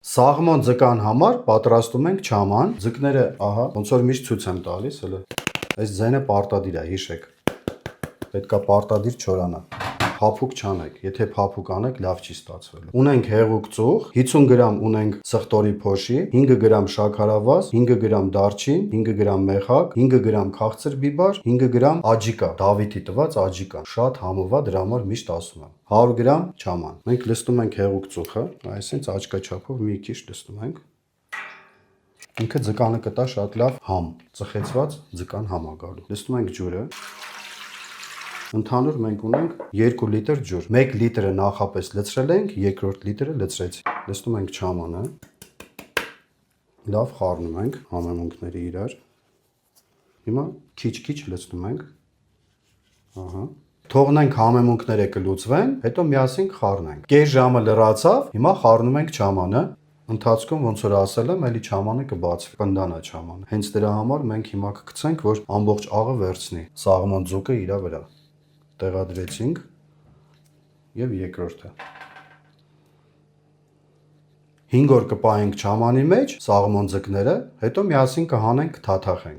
Սաղմոն ձկան համար պատրաստում ենք չաման։ Ձկները, ահա, ոնց որ միշտ ցույց եմ տալիս, հələ։ Այս ձենը պարտադիր է, հիշեք։ Պետքա պարտադիր չորանա։ Փափուկ չանեք, եթե փափուկ անեք, լավ չի ստացվելու։ Ունենք հեղուկ ծուխ, 50 գրամ ունենք սխտորի փոշի, 5 գրամ շաքարավազ, 5 գրամ դարչին, 5 գրամ մեխակ, 5 գրամ քաղցր բիբար, 5 գրամ աջիկա, Դավիթի տված աջիկա։ Շատ համով է, դրա համար միշտ ասում եմ։ 100 գրամ չաման։ Մենք լցնում ենք հեղուկ ծուխը, այսինքն աչքաչափով մի քիչ լցնում ենք։ Ինքը ձկանը կտա շատ լավ համ, ծխեցված ձկան համ է գալու։ Լցնում ենք ջուրը։ Ընդհանուր մենք ունենք 2 լիտր ջուր։ 1 լիտրը նախապես լցրել ենք, երկրորդ լիտրը լցրեցինք։ Լցնում ենք չամանը։ Լավ խառնում ենք համեմունքները իրար։ Հիմա քիչ-քիչ լցնում ենք։ Ահա։ Թողնենք համեմունքները կլուծվեն, հետո միասին խառնենք։ Կես ժամը լրացավ, հիմա խառնում ենք չամանը։ Ընթացքում ոնց որ ասել եմ, էլի չամանը կբացվի, կնդանա չամանը։ Հենց դրա համար մենք հիմա կգցենք, որ ամբողջ աղը վերցնի սաղմոն ձուկը իր վրա։ Տեղադրեցինք եւ երկրորդը։ 5 օր կպահենք չամանի մեջ սաղմոն ձկները, հետո միասին կհանենք, կթաթախենք։